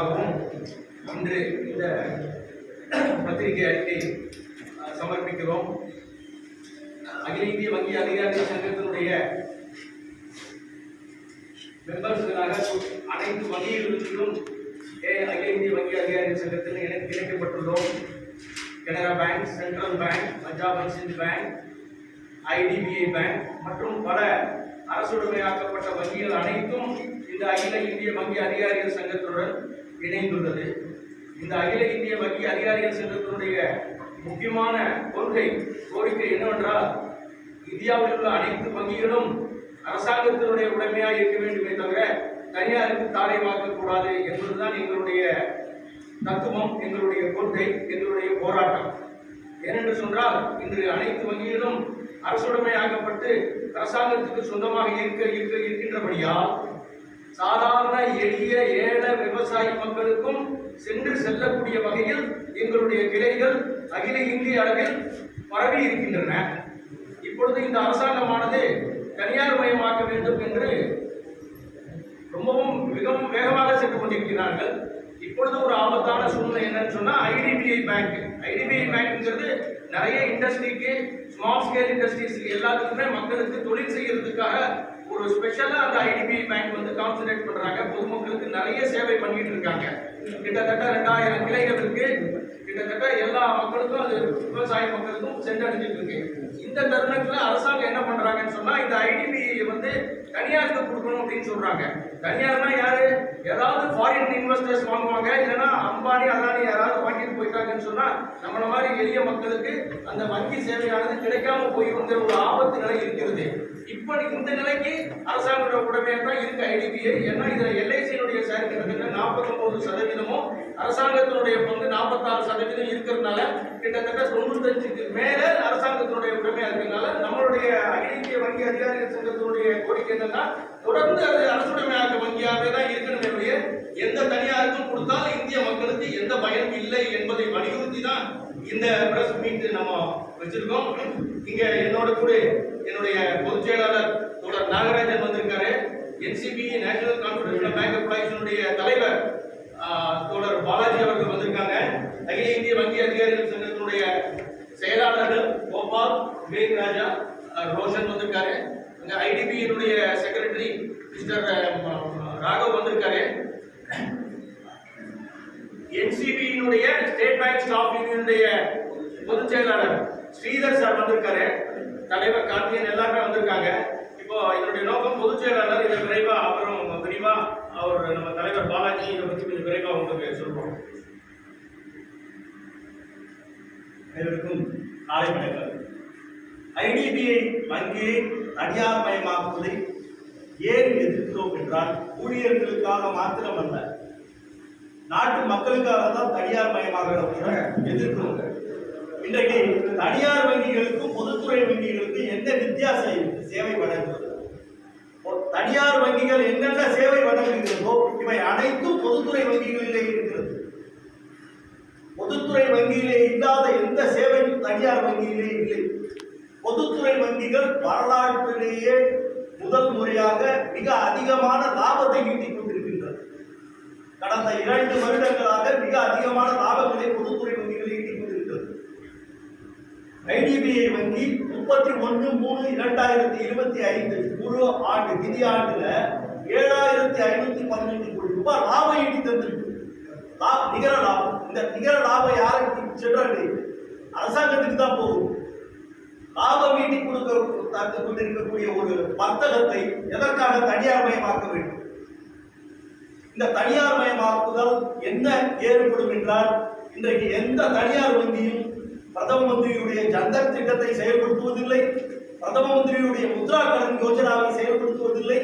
சார்பாகவும் இன்று இந்த பத்திரிகை அறிக்கை சமர்ப்பிக்கிறோம். அகில இந்திய வங்கி அதிகாரிகள் சங்கத்தினுடைய மெம்பர்ஸ்களாக அனைத்து வங்கிகளிலும் அகில இந்திய வங்கி அதிகாரிகள் சங்கத்தில் இணைக்கப்பட்டுள்ளோம். Canara bank, central bank, Punjab and Sind bank, IDBI bank மற்றும் பல அரசுடைமையாக்கப்பட்ட வங்கிகள் அனைத்தும் இந்த அகில இந்திய வங்கி அதிகாரிகள் சங்கத்துடன் இணைந்துள்ளது. இந்த அகில இந்திய வங்கி அதிகாரிகள் சங்கத்தினுடைய முக்கியமான கோரிக்கை என்னவென்றால், இந்தியாவில் உள்ள அனைத்து வங்கிகளும் அரசாங்கத்தினுடைய உடைமையாக இருக்க வேண்டுமே தவிர தனியாருக்கு தாரை வாக்கக்கூடாது என்பதுதான் எங்களுடைய தத்துவம், எங்களுடைய கொள்கை, எங்களுடைய போராட்டம். ஏனென்று சொன்னால், இன்று அனைத்து வங்கிகளும் அரசுடைமையாக்கப்பட்டு அரசாங்கத்துக்கு சொந்தமாக இருக்கின்றபடியால் சாதாரண எளிய ஏழை விவசாய மக்களுக்கும் சென்று செல்லக்கூடிய வகையில் எங்களுடைய கிளைகள் அகில இந்திய அளவில் பரவி இருக்கின்றன. இப்பொழுது இந்த அரசாங்கமானது தனியார் மயமாக்க வேண்டும் என்று மிகவும் வேகமாக சென்று கொண்டிருக்கிறார்கள். இப்பொழுது ஒரு ஆபத்தான சூழ்நிலை என்னன்னு சொன்னா, ஐடிபிஐ பேங்க்ங்கிறது நிறைய இண்டஸ்ட்ரிக்கு, ஸ்மால் ஸ்கேல் இண்டஸ்ட்ரீஸ்க்கு எல்லாத்துக்குமே மக்களுக்கு தொழில் செய்யறதுக்காக ஒரு ஸ்பெஷலா அந்த ஐடிபிஐ பேங்க் கான்சன்ட்ரேட் பண்றாங்க. பொதுமக்களுக்கு நிறைய சேவை பண்ணிட்டு இருக்காங்க. கிட்டத்தட்ட 2000 கிளைகள் இருக்கு. கிட்டத்தட்ட எல்லா மக்களுக்கும், அது விவசாய மக்களுக்கும் சென்றடைஞ்சிட்டு இருக்கு. இந்த தருணத்துல அரசாங்கம் என்ன பண்றாங்கன்னு சொன்னா, இந்த ஐடிபிஐ தனியாருக்கு கொடுக்கணும் அப்படின்னு சொல்றாங்க. தனியார்னா யாரு? ஏதாவது ஃபாரின் இன்வெஸ்டர்ஸ் வாங்குவாங்க, இல்லைன்னா அம்பானி அதானி யாராவது வாங்கிட்டு போயிட்டாங்கன்னு சொன்னா நம்மள மாதிரி எளிய மக்களுக்கு அந்த வங்கி சேவையானது கிடைக்காம போயிருங்கிற ஒரு ஆபத்து நிலை இருக்கிறது. இப்படி இந்த நிலைக்கு அரசாங்க உடமையாக தான் இருக்கு ஐடிபிஐ. ஏன்னா இதுல எல்ஐசியினுடைய ஷேர் கிட்டத்தட்ட 49%, அரசாங்கத்தினுடைய பங்கு 46% இருக்கிறதுனால கிட்டத்தட்ட 95க்கு மேல அரசாங்கத்தினுடைய உடைமையா இருக்கிறதுனால நம்மளுடைய அகில இந்திய வங்கி அதிகாரிகள் சங்கத்தினுடைய கோரிக்கை என்னன்னா, தொடர்ந்து அது அரசுடைமையாக வங்கியாகவே தான் இருக்கணுமே, எந்த தனியாருக்கும் கொடுத்தால் இந்திய மக்களுக்கு எந்த பயனும் இல்லை என்பதை வலியுறுத்தி தான் இந்த பிரஸ் மீட் நம்ம வச்சிருக்கோம். இங்க என்னோட கூட என்னுடைய பொதுச் செயலாளர் தோழர் நாகராஜன் வந்திருக்காரு. என்சிபி நேஷனல் கான்ஃபெடரேஷன் பேங்க் எம்ப்ளாயிஸினுடைய தலைவர் தோழர் பாலாஜி அவர்கள் வந்திருக்காங்க. அகில இந்திய வங்கி அதிகாரிகள் சங்கத்தினுடைய செயலாளர்கள் கோபால், விவேக் ராஜா, ரோஷன் வந்திருக்காரு. இங்க ஐடிபியினுடைய செக்ரட்டரி மிஸ்டர் ராகவ் வந்திருக்காரு. என்சிபியினுடைய ஸ்டேட் பேங்க் ஸ்டாஃப் யூனியனுடைய பொதுச் செயலாளர் ஸ்ரீதர் சார் வந்திருக்காரு. தலைவர் கார்த்தியன் எல்லாருமே வந்திருக்காங்க. இப்போ இதனுடைய நோக்கம் பொதுச் செயலாளர் இதை விரைவா அவர் நம்ம தலைவர் பாலாஜி இதை பற்றி கொஞ்சம் விரைவா உங்களுக்கு சொல்றோம். அனைவருக்கும் காலை வணக்கம். ஐடிபிஐ வங்கியை தனியார் மயமாக்குவதை ஏன் எதிர்க்கிறோம் என்றால், ஊழியர்களுக்காக மாத்திரமல்ல, நாட்டு மக்களுக்காக தான் தனியார் மயமாக எதிர்க்கிறோம். இன்றைக்கு தனியார் வங்கிகளுக்கும் பொதுத்துறை வங்கிகளுக்கும் என்ன வித்தியாசம் இருக்கு? சேவை வழங்குவது. தனியார் வங்கிகள் என்னென்ன சேவை வழங்குகிறதோ இவை அனைத்தும் பொதுத்துறை வங்கிகளிலே இருக்கிறது. பொதுத்துறை வங்கியிலே இல்லாத எந்த சேவையும் தனியார் வங்கியிலே இல்லை. பொதுத்துறை வங்கிகள் வரலாற்றிலேயே முதல் முறையாக மிக அதிகமான லாபத்தை ஈட்டிக் கொண்டிருக்கின்றன. கடந்த 2 வருடங்களாக மிக அதிகமான லாபங்களை பொதுத்துறை வங்கிகள் ஈட்டிக் கொண்டிருக்கிறது. ஐடிபிஐ வங்கி 31/3/2025 முழு ஆண்டு நிதி ஆண்டுல 7515 கோடி ரூபாய் லாபம் ஈட்டி தந்திருக்கு. நிகர லாபம். இந்த நிகர லாபம் யாருக்கு சென்றது? அரசாங்கத்துக்கு தான் போகும். லாபம் ஈட்டி கொண்டிருக்கக்கூடிய ஒரு வர்த்தகத்தை எதற்காக தனியார் மயமாக்க வேண்டும்? இந்த தனியார் மயமாக்குதல் என்ன ஏற்படும் என்றால், இன்றைக்கு எந்த தனியார் வங்கியும் பிரதம மந்திரியுடைய ஜன்தன் திட்டத்தை செயல்படுத்துவதில்லை, பிரதம மந்திரியுடைய முத்ரா கடன் யோஜனாவை செயல்படுத்துவதில்லை.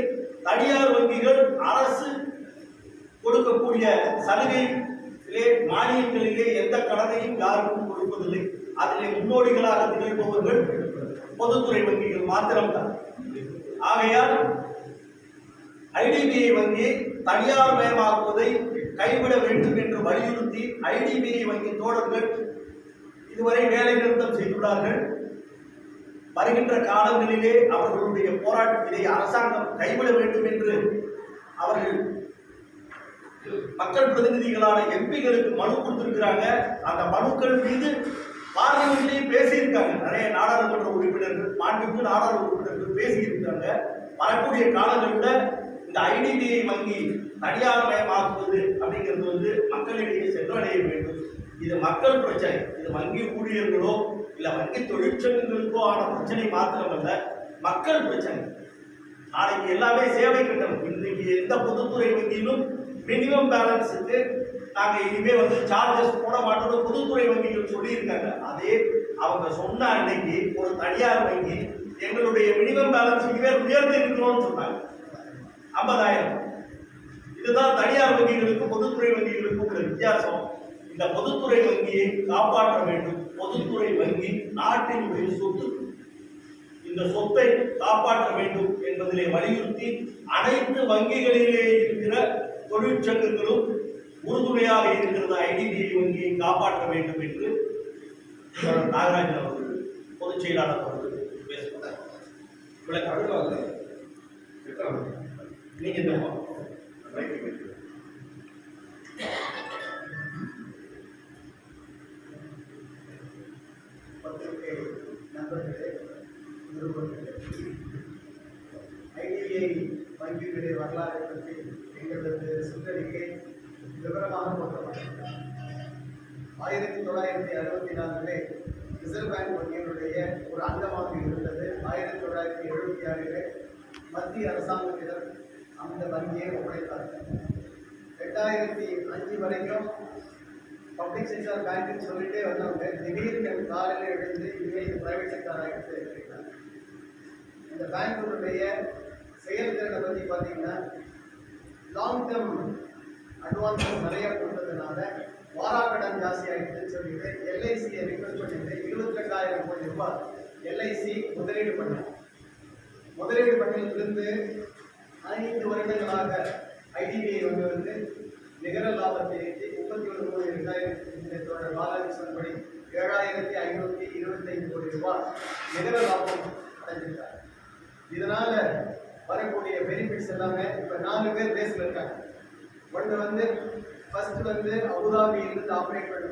தனியார் வங்கிகள் அரசு கொடுக்கக்கூடிய சலுகையிலே, மானியங்களிலே எந்த கடனையும் யாருக்கும் கொடுப்பதில்லை. அதிலே முன்னோடிகளாக திகழ்பவர்கள் பொதுத்துறை வங்கிகள் மாத்திரம்தான். ஆகையால் ஐடிபிஐ வங்கியை தனியார் மயமாக்குவதை கைவிட வேண்டும் என்று வலியுறுத்தி ஐடிபிஐ வங்கி தோழர்கள் இதுவரை வேலை நிறுத்தம் செய்துள்ளார்கள். வருகின்ற காலங்களிலே அவர்களுடைய போராட்டத்திலே அரசாங்கம் கைவிட வேண்டும் என்று அவர்கள் மக்கள் பிரதிநிதிகளான எம்பிகளுக்கு மனு கொடுத்திருக்கிறாங்க. அந்த மனுக்கள் மீது பார்லிமெண்ட்லயே பேசியிருக்காங்க. நிறைய நாடாளுமன்ற உறுப்பினர்கள், மாண்புமிகு நாடாளுமன்ற உறுப்பினர்கள் பேசியிருக்காங்க. வரக்கூடிய காலங்களில் இந்த ஐடிபிஐ வங்கி தனியார் மயமாக்குவது அப்படிங்கிறது மக்களிடையே சென்றடைய வேண்டும். இது மக்கள் பிரச்சனை. இது வங்கி ஊழியர்களோ இல்ல வங்கி தொழிற்சங்கங்களுக்கோ ஆன பிரச்சனை மாத்திரமல்ல, மக்கள் பிரச்சனை. நாளைக்கு எல்லாமே சேவை கட்டணம். இன்றைக்கு எந்த பொதுத்துறை வங்கியிலும் மினிமம் பேலன்ஸுக்கு நாங்க இனிமே சார்ஜஸ் போட மாட்டோம் பொதுத்துறை வங்கிகள் சொல்லி இருக்காங்க. அதே அவங்க சொன்ன அன்னைக்கு ஒரு தனியார் வங்கி எங்களுடைய மினிமம் பேலன்ஸ் இனிமேல் உயர்த்தி இருக்கிறோம்னு சொன்னாங்க 50,000. இதுதான் தனியார் வங்கிகளுக்கும் பொதுத்துறை வங்கிகளுக்கும் உள்ள வித்தியாசம். இந்த பொதுத்துறை வங்கியை காப்பாற்ற வேண்டும். பொதுத்துறை வங்கி நாட்டினுடைய சொத்து. இந்த சொத்தை காப்பாற்ற வேண்டும் என்பதிலே வலியுறுத்தி அனைத்து வங்கிகளிலே இருக்கிற தொழிற்சங்கங்களும் உறுதுணையாக இருக்கிறது. ஐடிபிஐ வங்கியை காப்பாற்ற வேண்டும் என்று நாகராஜன் அவர்கள் பொதுச் செயலாளர் அவர்கள் பேசுகிறார். நீங்க பத்திரிகை நண்பர்களே, நிருபர்களே, ஐடிபிஐ வங்கிகளுடைய வரலாறை பற்றி எங்களது சுற்றறிக்கை விவரமாக கொடுக்கப்பட்டது. 1964 ரிசர்வ் பேங்க் வங்கியினுடைய ஒரு அங்கமாக இருந்தது. 1976 மத்திய அரசாங்கத்திடம் அந்த வங்கியை ஒப்படைத்தார்கள். 2005 வரைக்கும் பப்ளிக் செக்டார் பேங்க் சொல்லிட்டே வந்தவங்க திடீர்னு காலையில் எழுந்து இனிமேல் இது பிரைவேட் செக்டார் ஆகிட்டு இருக்கிறாங்க. இந்த பேங்குடைய செயல்திறனை பற்றி பார்த்தீங்கன்னா, லாங் டேர்ம் அட்வான்ஸஸ் நிறைய கொடுத்ததுனால வாராக்கடன் ஜாஸ்தி ஆகிடுச்சுன்னு சொல்லிட்டு எல்ஐசியை ரிக்வெஸ்ட் பண்ணிட்டு 22,000 கோடி ரூபாய் எல்ஐசி முதலீடு பண்ணாங்க. முதலீடு பண்ணதிலிருந்து 5 வருடங்களாக ஐடிபிஐ நிகர லாபத்தை ஏற்றி 31,2000 பாலகிருஷ்ணன் படி 7,525 கோடி ரூபாய் நிகர லாபம் அடைஞ்சிருக்காங்க. இதனால வரக்கூடிய பெனிஃபிட்ஸ் எல்லாமே இப்ப 4 பேர் பேஸ்ல இருக்காங்க. ஒன்று ஃபர்ஸ்ட் அபுதாபியிலிருந்து ஆப்ரேட் பண்ண